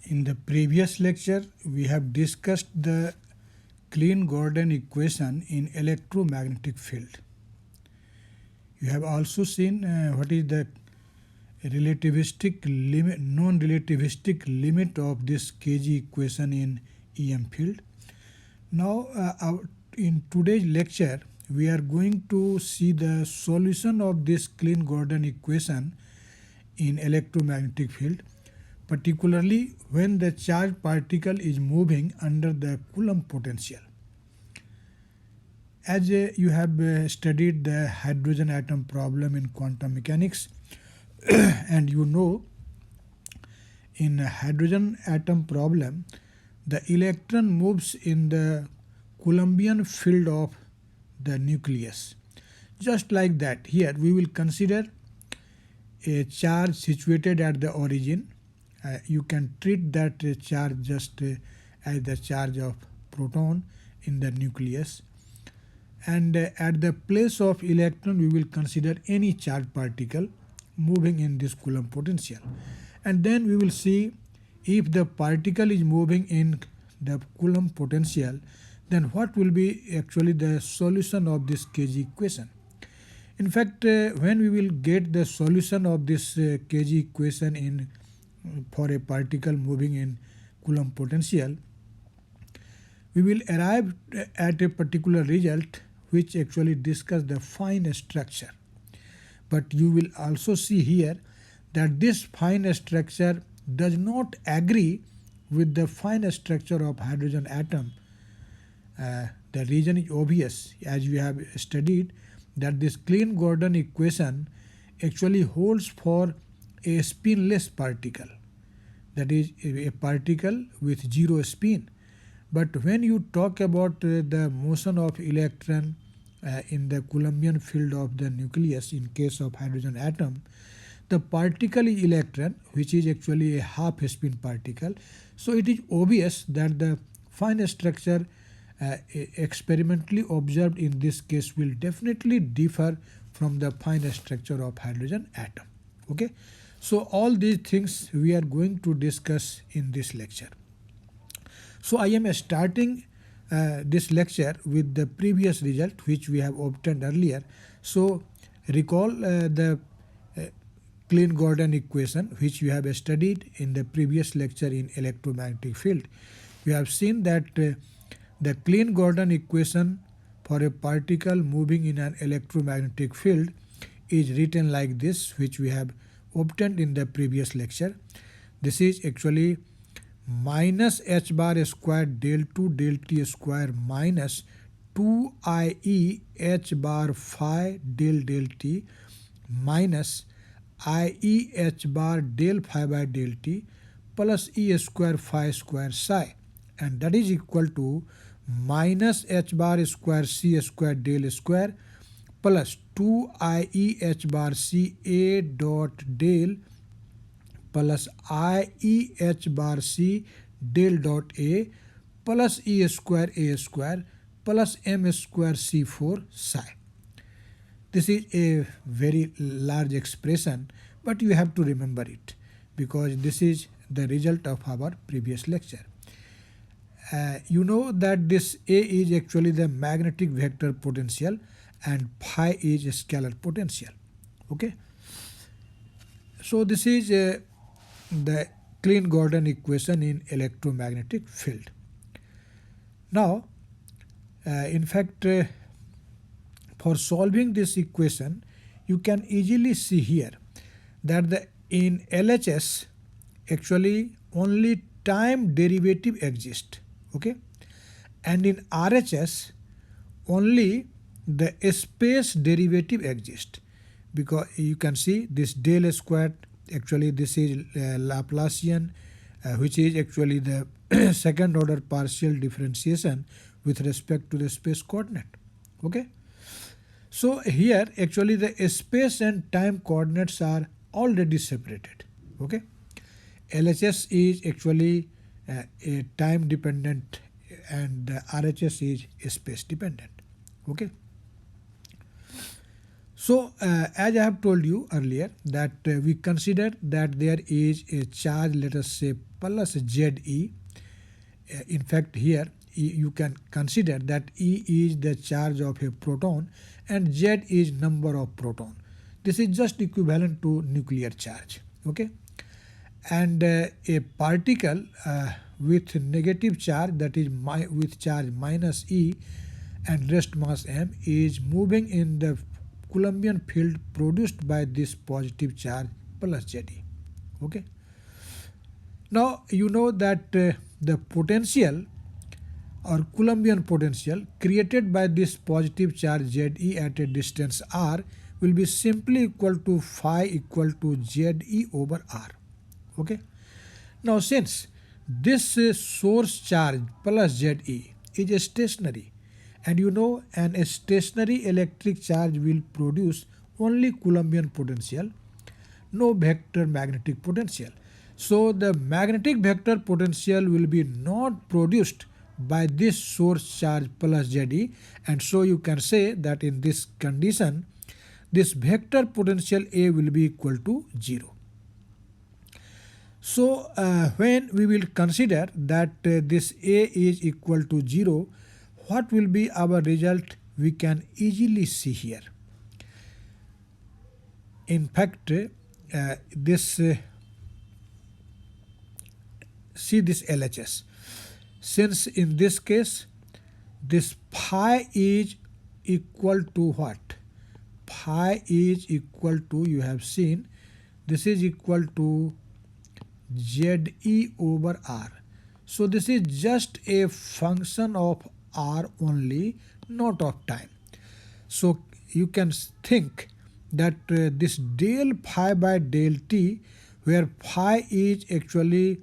In the previous lecture, we have discussed the Klein-Gordon equation in electromagnetic field. You have also seen what is the relativistic limit, non-relativistic limit of this Kg equation in EM field. Now, in today's lecture, we are going to see the solution of this Klein-Gordon equation in electromagnetic field, particularly when the charged particle is moving under the Coulomb potential. As you have studied the hydrogen atom problem in quantum mechanics, and you know in a hydrogen atom problem, the electron moves in the Coulombian field of the nucleus. Just like that, here we will consider a charge situated at the origin. You can treat that charge just as the charge of proton in the nucleus. And at the place of electron, we will consider any charged particle moving in this Coulomb potential. And then we will see if the particle is moving in the Coulomb potential, then what will be actually the solution of this Kg equation. In fact, when we will get the solution of this Kg equation for a particle moving in Coulomb potential, we will arrive at a particular result which actually discuss the fine structure. But you will also see here that this fine structure does not agree with the fine structure of hydrogen atom. The reason is obvious, as we have studied that this Klein-Gordon equation actually holds for a spinless particle, that is a particle with zero spin. But when you talk about the motion of electron in the Coulombian field of the nucleus in case of hydrogen atom, the particle is electron, which is actually a half spin particle. So it is obvious that the fine structure experimentally observed in this case will definitely differ from the fine structure of hydrogen atom. Okay, so all these things we are going to discuss in this lecture. So I am starting this lecture with the previous result which we have obtained earlier. So recall the Klein-Gordon equation which we have studied in the previous lecture in electromagnetic field. We have seen that the Klein-Gordon equation for a particle moving in an electromagnetic field is written like this, which we have obtained in the previous lecture. This is actually minus h bar square del 2 del t square minus 2ie h bar phi del t minus ie h bar del phi by del t plus e square phi square psi, and that is equal to minus h bar square c square del square plus 2ie h bar c a dot del plus ie h bar c del dot a plus e square plus m square c4 psi. This is a very large expression, but you have to remember it because this is the result of our previous lecture. You know that this A is actually the magnetic vector potential and phi is a scalar potential. Okay, so this is the Klein-Gordon equation in electromagnetic field. Now, in fact, for solving this equation, you can easily see here that in LHS actually only time derivative exists. Okay, and in RHS only the space derivative exists, because you can see this del squared, actually this is Laplacian, which is actually the second order partial differentiation with respect to the space coordinate. Okay, so here actually the space and time coordinates are already separated. Okay, LHS is actually a time dependent and RHS is space dependent. Okay, So as I have told you earlier that we consider that there is a charge, let us say plus Ze. In fact here you can consider that E is the charge of a proton and Z is number of proton. This is just equivalent to nuclear charge. Okay, and a particle with negative charge, that is with charge minus E and rest mass m, is moving in the Coulombian field produced by this positive charge plus Ze. Okay. Now you know that the potential or Coulombian potential created by this positive charge Ze at a distance r will be simply equal to phi equal to Ze over r. Okay. Now since this source charge plus Ze is stationary, and you know a stationary electric charge will produce only Coulombian potential, no vector magnetic potential. So the magnetic vector potential will be not produced by this source charge plus Ze, and so you can say that in this condition this vector potential A will be equal to 0. So when we will consider that this A is equal to 0, what will be our result? We can easily see here. In fact, see this LHS. Since in this case this phi is equal to what? Phi is equal to, you have seen, this is equal to Ze over r. So this is just a function of r only, not of time. So you can think that this del phi by del t, where phi is actually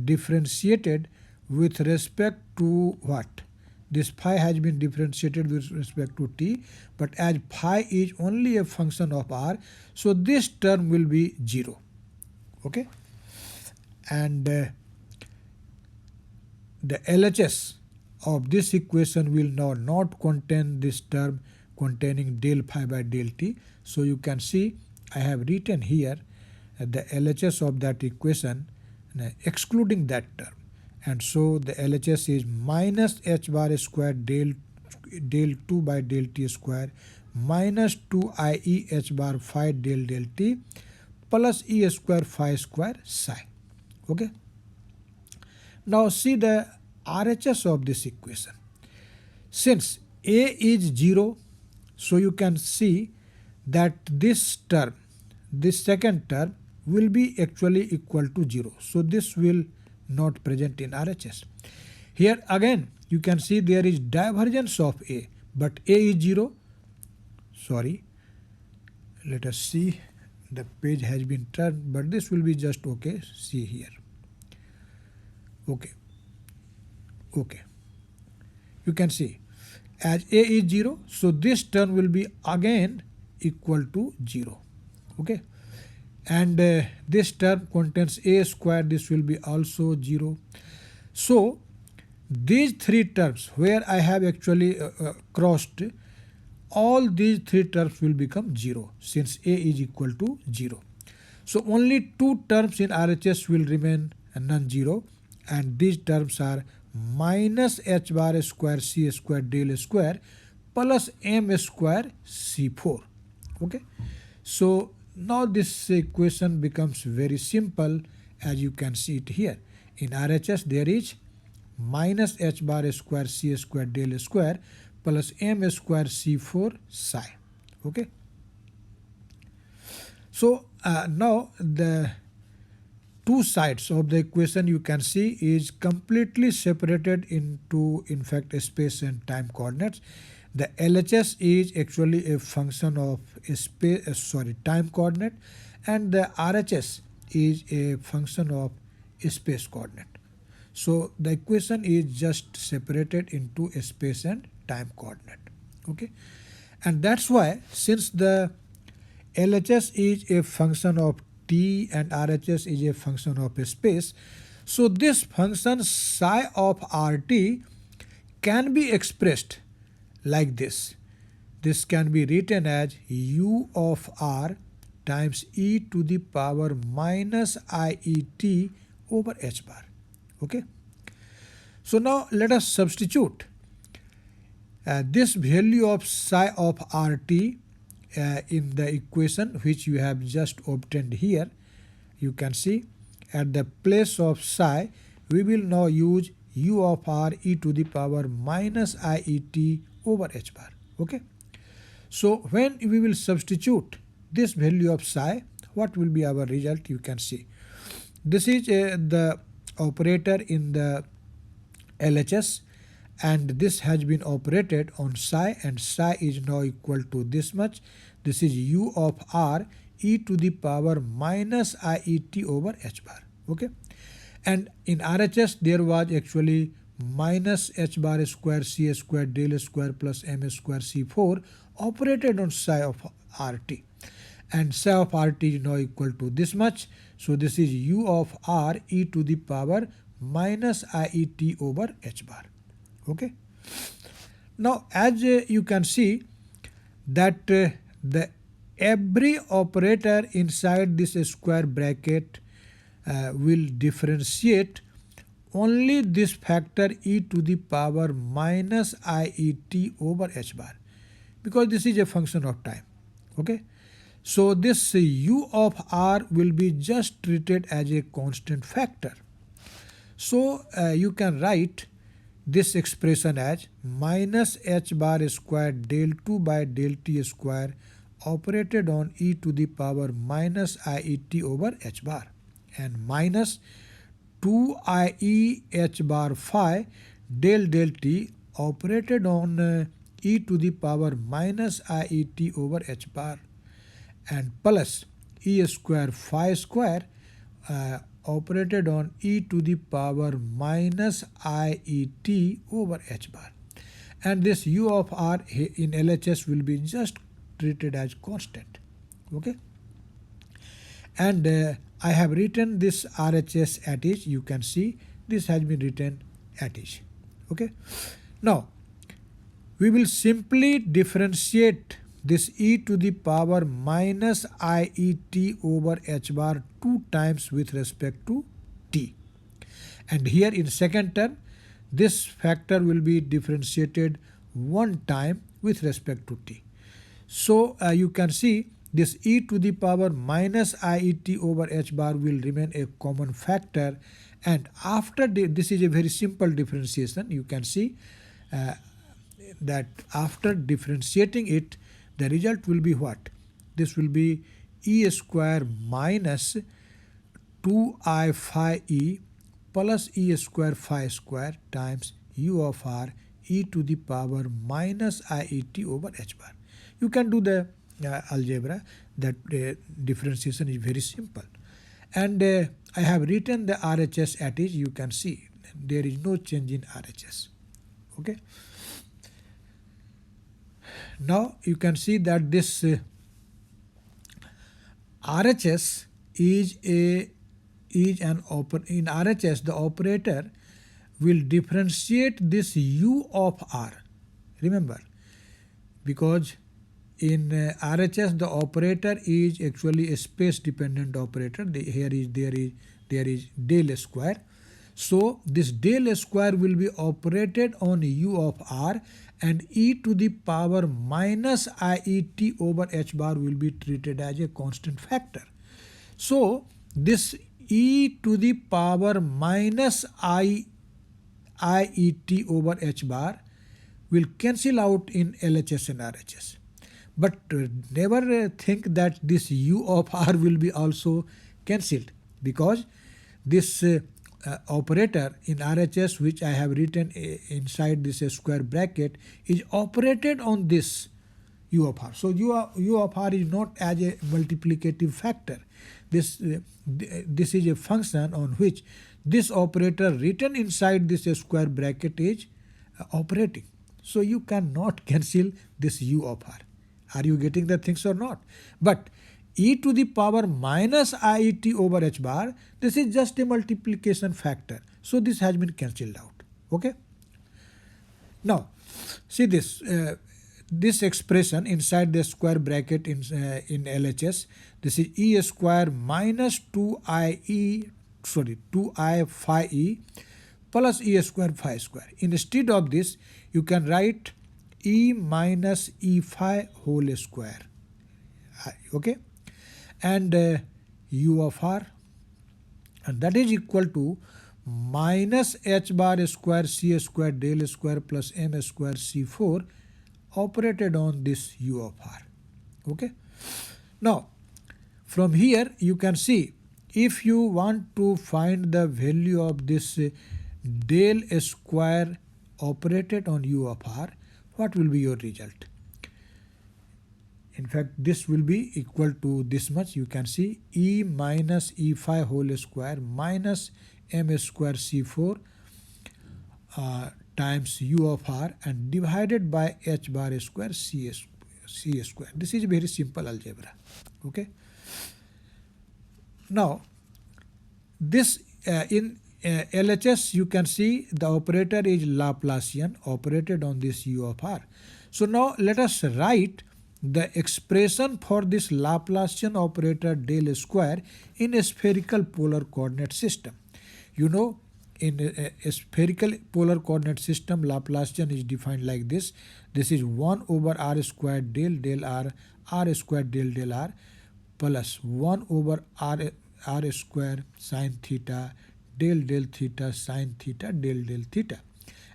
differentiated with respect to what? This phi has been differentiated with respect to t, but as phi is only a function of r, so this term will be 0. Okay, and the LHS of this equation will now not contain this term containing del phi by del t. So you can see I have written here the LHS of that equation excluding that term, and so the LHS is minus h bar square del 2 by del t square minus 2 h bar phi del t plus e square phi square psi. Okay. Now see the RHS of this equation. Since A is 0, so you can see that this term, this second term, will be actually equal to 0. So this will not present in RHS. Here again you can see there is divergence of A, but A is 0. Sorry, let us see, the page has been turned, but this will be just okay. See here. Okay. Okay. You can see as A is 0, so this term will be again equal to 0. Okay. And this term contains A square, this will be also 0. So these three terms where I have actually crossed, all these three terms will become 0 since A is equal to 0. So only two terms in RHS will remain non-zero, and these terms are minus h bar square c square del square plus m square c4. Okay. So now this equation becomes very simple, as you can see it here. In RHS there is minus h bar square c square del square plus m square c4 psi. Okay. So now the two sides of the equation you can see is completely separated into, in fact, space and time coordinates. The LHS is actually a function of time coordinate, and the RHS is a function of space coordinate. So the equation is just separated into a space and time coordinate. Okay, and that's why since the LHS is a function of t and RHS is a function of space, so this function psi of RT can be expressed like this. this can be written as u of r times e to the power minus iet over h bar. Okay. So now let us substitute this value of psi of rt in the equation which you have just obtained here. You can see at the place of psi we will now use u of r e to the power minus iet over h bar. Okay. So when we will substitute this value of psi, what will be our result? You can see this is the operator in the LHS, and this has been operated on psi, and psi is now equal to this much. This is u of r e to the power minus iet over h bar. Okay. And in RHS there was actually minus h bar square c square del square plus m square c4 operated on psi of rt, and psi of rt is now equal to this much. So this is u of r e to the power minus iet over h bar. Okay. Now as you can see that the every operator inside this square bracket will differentiate only this factor e to the power minus iet over h bar, because this is a function of time. Okay. So this u of r will be just treated as a constant factor. So you can write this expression as minus h bar square del 2 by del t square operated on e to the power minus iet over h bar, and minus 2ie h bar phi del t operated on e to the power minus iet over h bar, and plus e square phi square operated on e to the power minus iet over h bar, and this u of r in LHS will be just treated as constant. Okay. And I have written this RHS at each. You can see this has been written at each. Okay. Now we will simply differentiate this e to the power minus iet over h bar 2 times with respect to t, and here in second term this factor will be differentiated 1 time with respect to t. So you can see this e to the power minus iet over h bar will remain a common factor, and after this is a very simple differentiation. You can see that after differentiating it, the result will be what? This will be e square minus 2I phi e plus e square phi square times u of r e to the power minus iet over h bar. You can do the algebra. That differentiation is very simple, and I have written the RHS at each. You can see there is no change in RHS. Okay. Now you can see that this RHS is in RHS the operator will differentiate this u of r. Remember, because in RHS the operator is actually a space dependent operator. There is del square. So this del square will be operated on u of r, and e to the power minus iet over h bar will be treated as a constant factor. So this e to the power minus iet over h bar will cancel out in LHS and RHS. But never think that this u of r will be also cancelled, because this operator in RHS, which I have written inside this square bracket, is operated on this u of r. So u of r is not as a multiplicative factor. This is a function on which this operator written inside this square bracket is operating. So you cannot cancel this u of r. Are you getting the things or not? But e to the power minus iet over h bar, this is just a multiplication factor. So this has been cancelled out. Okay. Now see this. this expression inside the square bracket in LHS, this is E square minus 2I phi E plus E square phi square. Instead of this, you can write E minus E phi whole square. Okay, and U of R, and that is equal to minus H bar square C square del square plus M square C4 operated on this U of R. Okay. Now, from here you can see, if you want to find the value of this del square operated on U of R, what will be your result? In fact, this will be equal to this much. You can see E minus E phi whole square minus M square C4 times U of R and divided by H bar square C square. This is very simple algebra. Okay. Now, this in LHS you can see the operator is Laplacian operated on this U of R. So now let us write the expression for this Laplacian operator del square in a spherical polar coordinate system. You know, in a spherical polar coordinate system, Laplacian is defined like this. This is 1 over r squared del r, r squared del r, plus 1 over r square sine theta del theta sine theta del theta,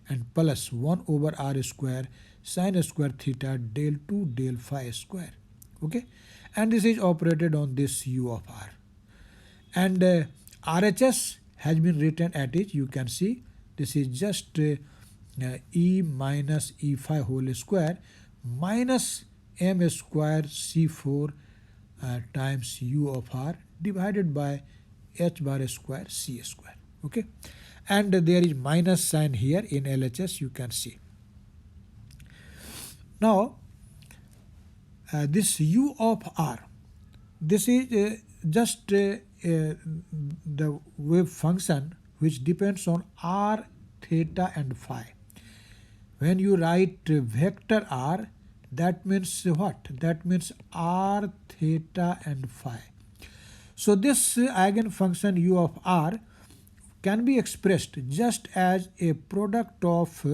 and plus 1 over r square sine square theta del 2 del phi square. Okay, and this is operated on this U of R, and RHS has been written at it. You can see this is just E minus E phi whole square minus M square C4 times U of R divided by H bar square C square. Okay, and there is minus sign here in LHS, you can see. Now, this U of R, this is just the wave function which depends on r, theta and phi. When you write vector r, that means what? That means r, theta and phi. So this eigenfunction U of R can be expressed just as a product of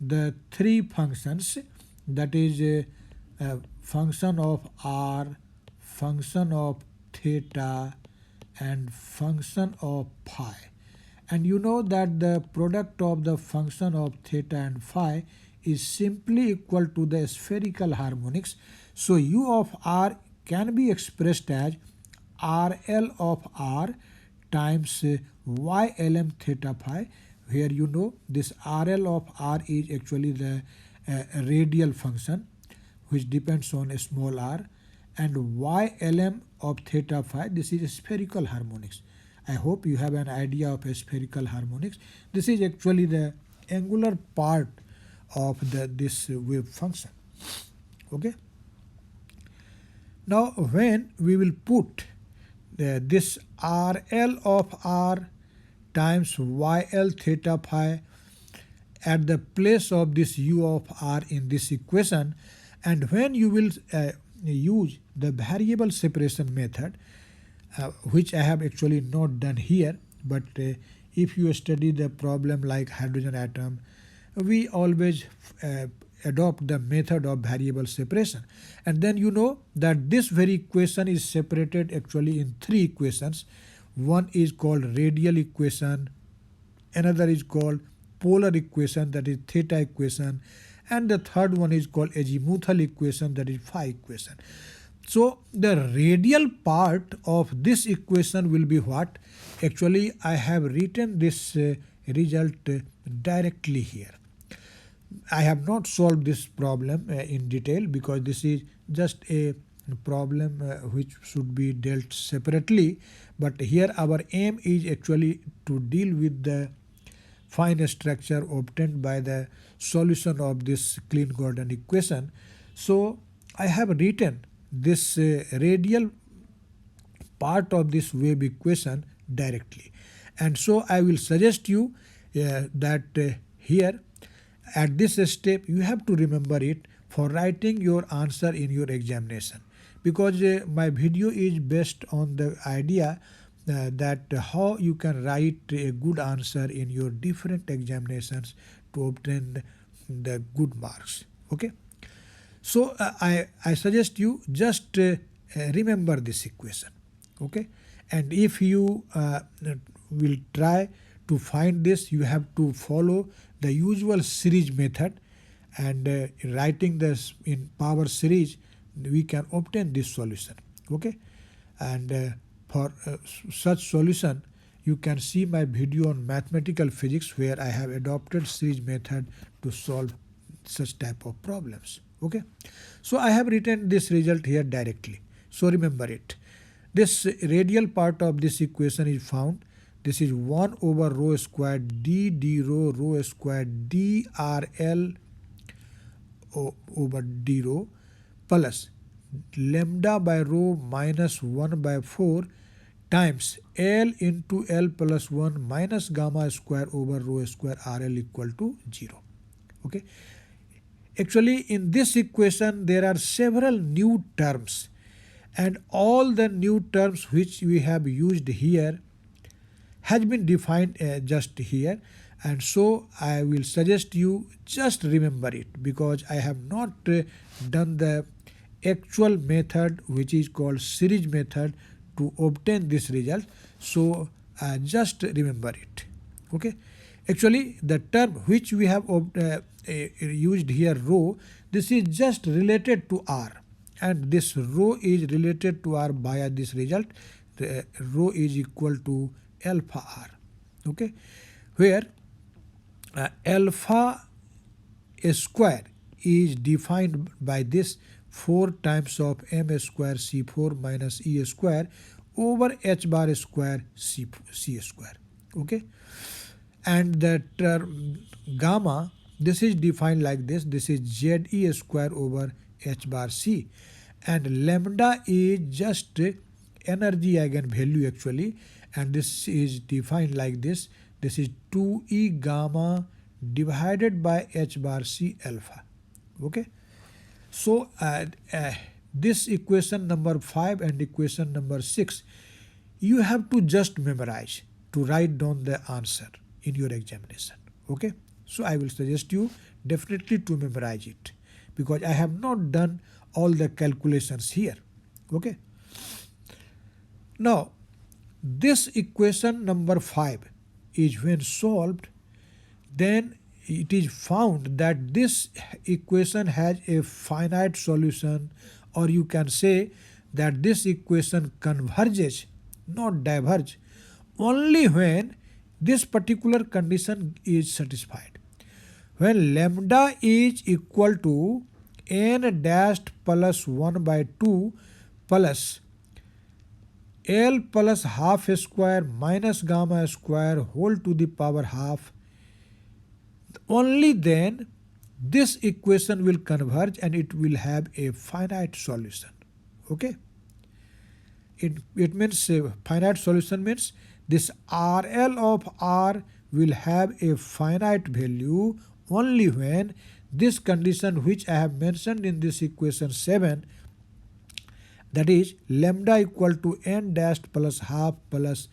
the three functions, that is a function of r, function of theta and function of phi. And you know that the product of the function of theta and phi is simply equal to the spherical harmonics. So U of R can be expressed as RL of R times YLM theta phi, where you know this RL of R is actually the radial function which depends on a small r, and YLM of theta phi, this is spherical harmonics. I hope you have an idea of a spherical harmonics. This is actually the angular part of this wave function. Okay. Now, when we will put this RL of R times YL theta phi at the place of this U of R in this equation, and when you will use the variable separation method, which I have actually not done here, but if you study the problem like hydrogen atom, we always adopt the method of variable separation. And then you know that this very equation is separated actually in three equations. One is called radial equation, another is called polar equation, that is theta equation, and the third one is called azimuthal equation, that is phi equation. So the radial part of this equation will be what? Actually, I have written this result directly here. I have not solved this problem in detail because this is just a problem which should be dealt separately, but here our aim is actually to deal with the fine structure obtained by the solution of this Klein-Gordon equation. So I have written this radial part of this wave equation directly, and so I will suggest you that here at this step you have to remember it. for writing your answer in your examination, because my video is based on the idea that how you can write a good answer in your different examinations to obtain the good marks. Okay, so I suggest you just remember this equation. Okay, and if you will try to find this, you have to follow the usual series method, and writing this in power series we can obtain this solution. Okay, and for such solution you can see my video on mathematical physics, where I have adopted series method to solve such type of problems. Okay, so I have written this result here directly, so remember it. This radial part of this equation is found. This is 1 over rho squared d d rho rho squared d rl over d rho plus lambda by rho minus 1 by 4 times L into L plus 1 minus gamma square over rho square RL equal to 0. Okay. Actually, in this equation there are several new terms, and all the new terms which we have used here has been defined just here, and so I will suggest you just remember it, because I have not done the actual method which is called series method to obtain this result, so just remember it. Okay, actually the term which we have used here, rho, this is just related to R, and this rho is related to R via this result. Rho is equal to alpha R. Okay, where alpha square is defined by this 4 times of m square c4 minus e square over h bar square c square. Okay, and the term gamma, this is defined like this. This is ze square over h bar c, and lambda is just energy eigenvalue actually, and this is defined like this. This is 2e gamma divided by h bar c alpha. Okay, so this equation number 5 and equation number 6 you have to just memorize to write down the answer in your examination. Okay, so I will suggest you definitely to memorize it, because I have not done all the calculations here. Okay, now this equation number 5 is when solved, then it is found that this equation has a finite solution, or you can say that this equation converges, not diverge, only when this particular condition is satisfied. When lambda is equal to n dashed plus 1 by 2 plus L plus half square minus gamma square whole to the power half, only then this equation will converge and it will have a finite solution. Okay, it means finite solution means this RL of R will have a finite value only when this condition which I have mentioned in this equation 7, that is lambda equal to n dashed plus half plus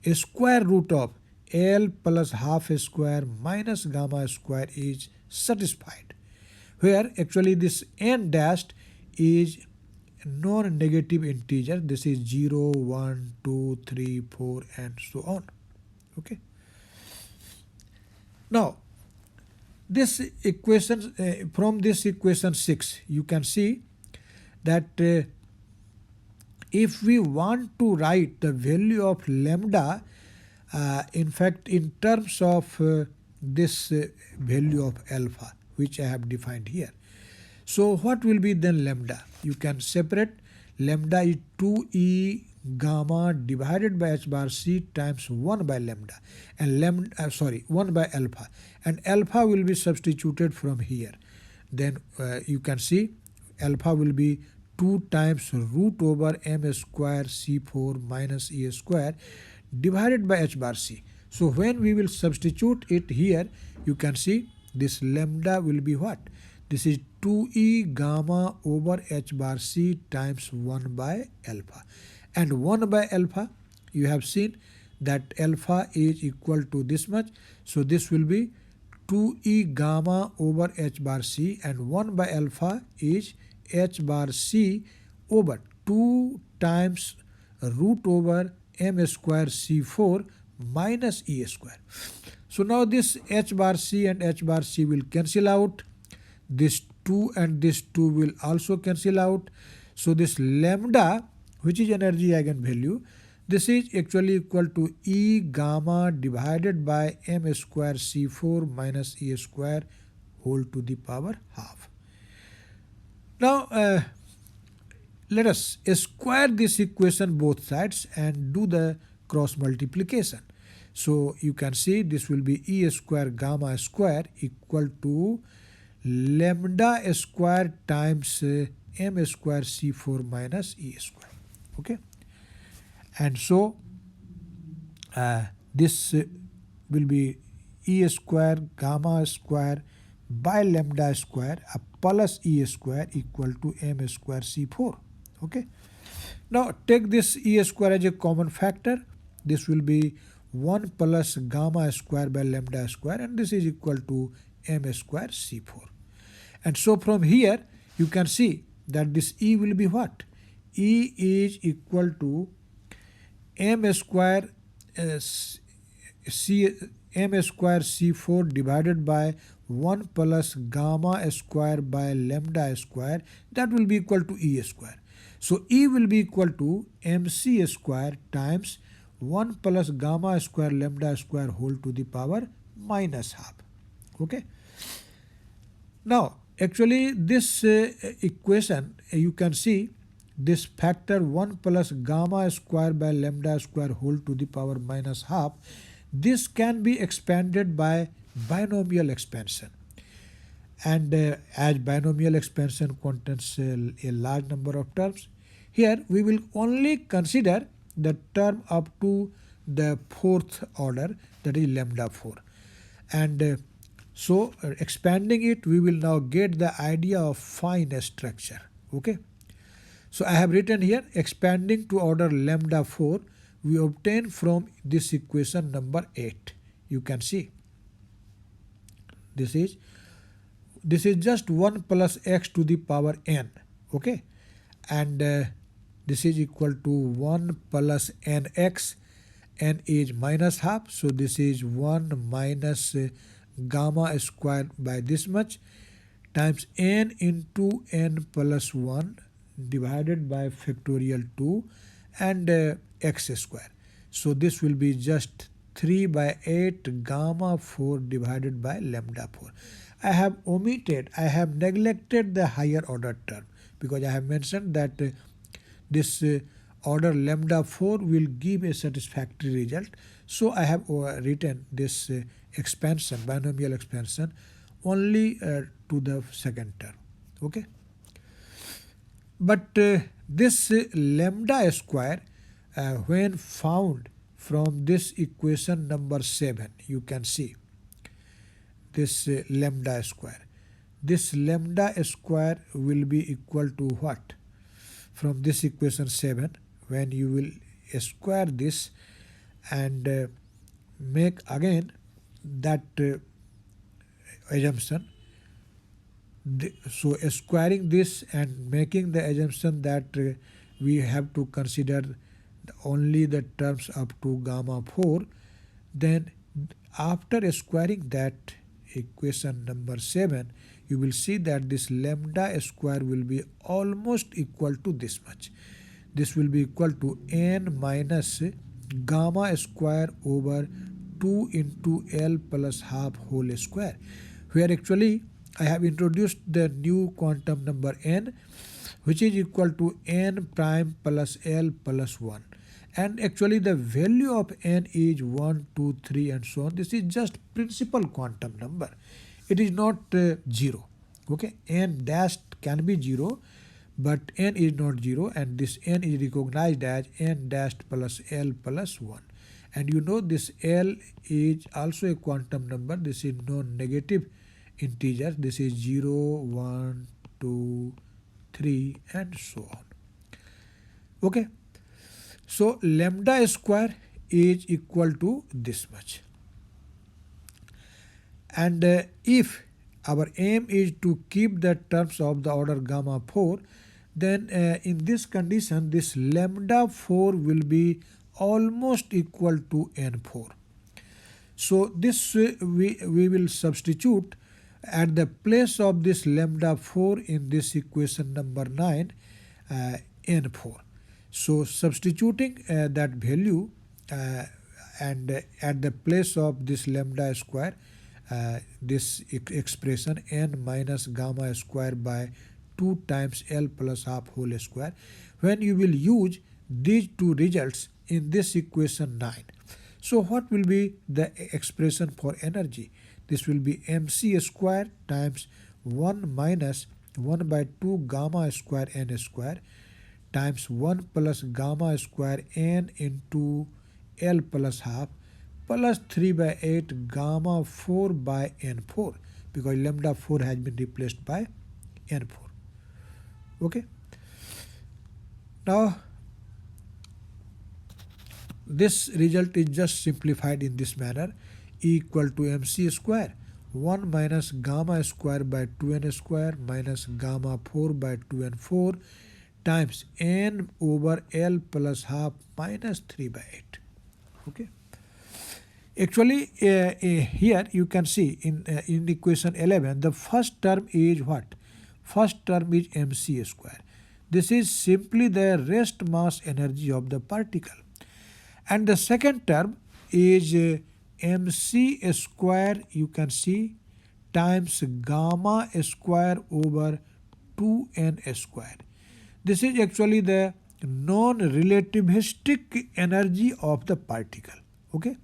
a square root of L plus half square minus gamma square is satisfied, where actually this n dashed is non-negative integer. This is 0, 1, 2, 3, 4 and so on. Okay, now this equation from this equation 6 you can see that if we want to write the value of lambda in fact in terms of this value of alpha which I have defined here, so what will be then lambda? You can separate. Lambda is 2e gamma divided by h bar c times 1 by lambda, and 1 by alpha, and alpha will be substituted from here. Then you can see alpha will be 2 times root over m square c4 minus e square divided by h bar c. So when we will substitute it here, you can see this lambda will be what? This is 2e gamma over h bar c times 1 by alpha. And 1 by alpha, you have seen that alpha is equal to this much. So this will be 2e gamma over h bar c, and 1 by alpha is h bar c over 2 times root over m square c4 minus e square. So now this h bar c and h bar c will cancel out. This 2 and this 2 will also cancel out. So this lambda, which is energy eigenvalue, this is actually equal to E gamma divided by m square c4 minus e square whole to the power half. Now let us square this equation both sides and do the cross multiplication. So you can see this will be E square gamma square equal to lambda square times m square c4 minus e square. Okay, and so this will be E square gamma square by lambda square plus e square equal to m square c4. Okay, now take this e square as a common factor. This will be 1 plus gamma square by lambda square, and this is equal to m square c4. And so from here you can see that this E will be what? E is equal to m square c4 divided by 1 plus gamma square by lambda square, that will be equal to E square. So E will be equal to mc square times 1 plus gamma square lambda square whole to the power minus half. Okay. Now actually this equation, you can see this factor 1 plus gamma square by lambda square whole to the power minus half, this can be expanded by binomial expansion. And as binomial expansion contains a large number of terms, here we will only consider the term up to the fourth order, that is lambda 4. And so expanding it, we will now get the idea of fine structure. Okay. So I have written here, expanding to order lambda 4, we obtain from this equation number 8. You can see this is just 1 plus x to the power n. Okay, and this is equal to 1 plus nx, n is minus half, so this is 1 minus gamma square by this much times n into n plus 1 divided by factorial 2 and x square. So this will be just 3 by 8 gamma 4 divided by lambda 4. I have neglected the higher order term because I have mentioned that this order lambda 4 will give a satisfactory result. So I have written this expansion, binomial expansion, only to the second term. Okay. But this lambda square, when found from this equation number 7, you can see this lambda square. This lambda square will be equal to what? From this equation 7, when you will square this and make again that assumption. So squaring this and making the assumption that we have to consider only the terms up to gamma 4, then after squaring that equation number 7, you will see that this lambda square will be almost equal to this much. This will be equal to n minus gamma square over 2 into L plus half whole square, where actually I have introduced the new quantum number n, which is equal to n prime plus L plus 1. And actually the value of n is 1, 2, 3 and so on. This is just principal quantum number. It is not 0. Okay, n dashed can be 0, but n is not 0, and this n is recognized as n dashed plus L plus 1. And you know this L is also a quantum number. This is non-negative integers. This is 0, 1, 2, 3 and so on. Okay. So lambda square is equal to this much. And if our aim is to keep the terms of the order gamma 4, then in this condition this lambda 4 will be almost equal to n4. So this we will substitute at the place of this lambda 4 in this equation number 9, n4. So substituting that value and at the place of this lambda square, this expression n minus gamma square by 2 times L plus half whole square, when you will use these two results in this equation 9. So what will be the expression for energy? This will be mc square times 1 minus 1 by 2 gamma square n square times 1 plus gamma square n into L plus half plus 3 by 8 gamma 4 by n4, because lambda 4 has been replaced by n4. Okay. Now this result is just simplified in this manner: E equal to mc square 1 minus gamma square by 2n square minus gamma 4 by 2n4 times n over L plus half minus 3 by 8. Okay. Actually here you can see in equation 11 the first term is what? First term is mc square. This is simply the rest mass energy of the particle. And the second term is mc square, you can see, times gamma square over 2n square. This is actually the non-relativistic energy of the particle. Okay.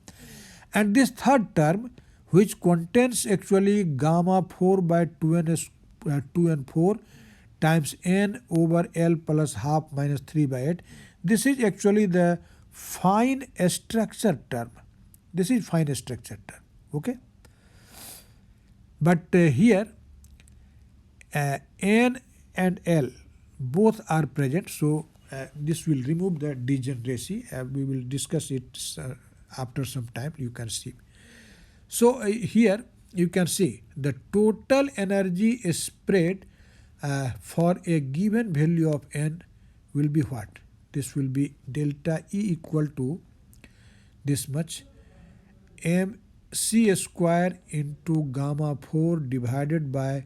And this third term, which contains actually gamma 4 by 2n4 times n over L plus half minus 3 by 8, this is actually the fine structure term. This is fine structure term. Okay. But here n and L both are present, so this will remove the degeneracy. We will discuss it after some time, you can see. So here you can see the total energy is spread for a given value of n will be what? This will be delta E equal to this much mc square into gamma 4 divided by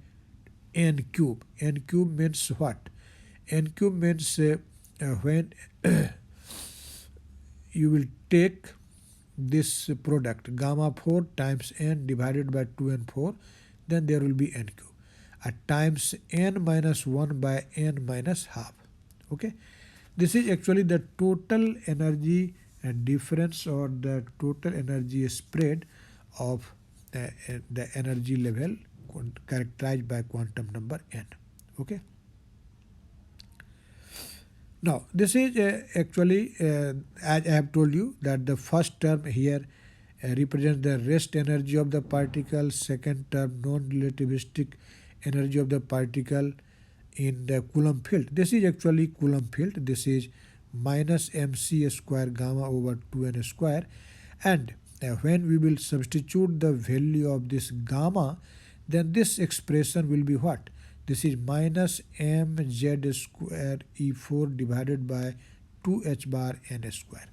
n cube. N cube means what? N cube means when you will take this product gamma 4 times n divided by 2 and 4, then there will be n cube times n minus 1 by n minus half. Okay. This is actually the total energy difference or the total energy spread of the energy level characterized by quantum number n. Okay. Now this is actually as I have told you that the first term here represents the rest energy of the particle, second term non-relativistic energy of the particle in the Coulomb field. This is actually Coulomb field. This is minus mc square gamma over 2n square, and when we will substitute the value of this gamma, then this expression will be what? This is minus mz square E4 divided by 2h bar n square.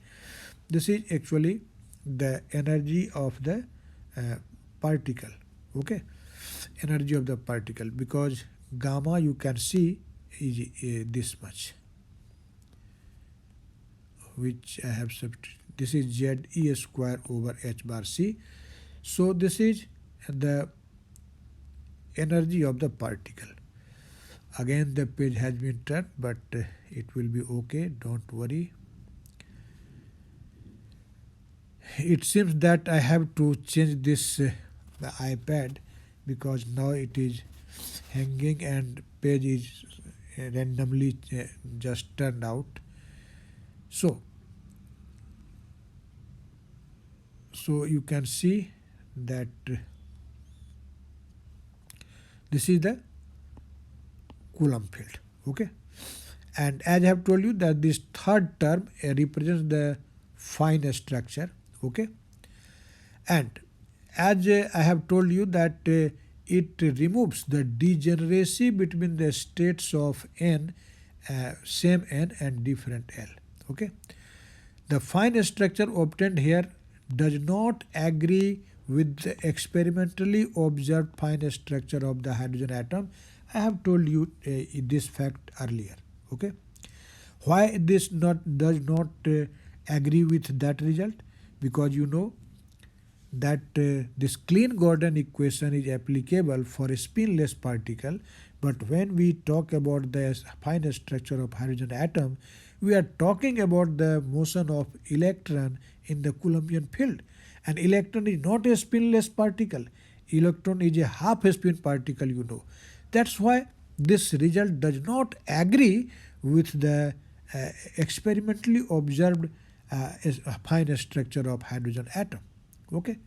This is actually the energy of the particle. Okay, energy of the particle, because gamma you can see is this much, which I have substituted. This is ze square over h bar c. So this is the energy of the particle. Again the page has been turned, but it will be okay, don't worry. It seems that I have to change this the iPad, because now it is hanging and page is randomly just turned out. So you can see that This is the Coulomb field. Okay, and as I have told you that this third term represents the fine structure. Okay, and as I have told you that it removes the degeneracy between the states of n, same n and different L. Okay, the fine structure obtained here does not agree with the experimentally observed fine structure of the hydrogen atom. I have told you this fact earlier. Okay, why this does not agree with that result? Because you know that this Klein-Gordon equation is applicable for a spinless particle, but when we talk about the fine structure of hydrogen atom, we are talking about the motion of electron in the Coulombian field, and electron is not a spinless particle. Electron is a half spin particle, you know. That's why this result does not agree with the experimentally observed fine structure of hydrogen atom. Okay,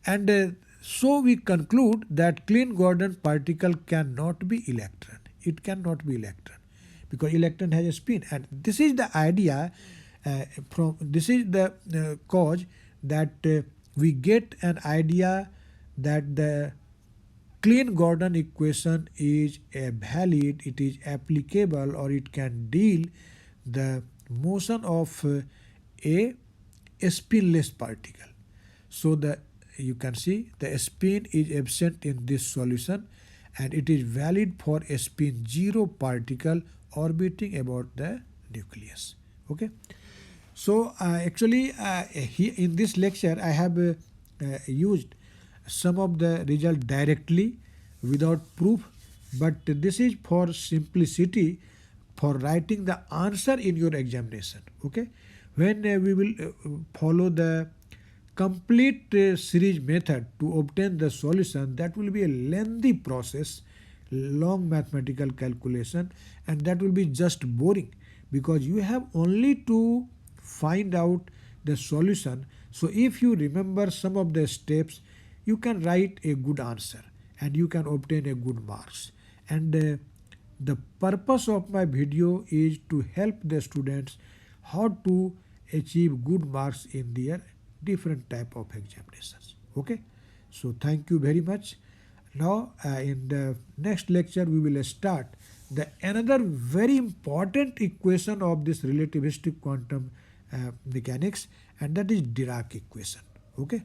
and so we conclude that Klein-Gordon particle cannot be electron. It cannot be electron because electron has a spin, and this is the idea. This is the cause that we get an idea that the Klein-Gordon equation is valid, it is applicable, or it can deal the motion of a spinless particle. So you can see the spin is absent in this solution, and it is valid for a spin 0 particle orbiting about the nucleus. Okay. So actually here in this lecture I have used some of the result directly without proof, but this is for simplicity for writing the answer in your examination. Okay, when we will follow the complete series method to obtain the solution, that will be a lengthy process, long mathematical calculation, and that will be just boring because you have only to find out the solution. So if you remember some of the steps, you can write a good answer and you can obtain a good marks. And the purpose of my video is to help the students how to achieve good marks in their different type of examinations. Okay, so thank you very much. Now in the next lecture we will start the another very important equation of this relativistic quantum mechanics, and that is Dirac equation. Okay.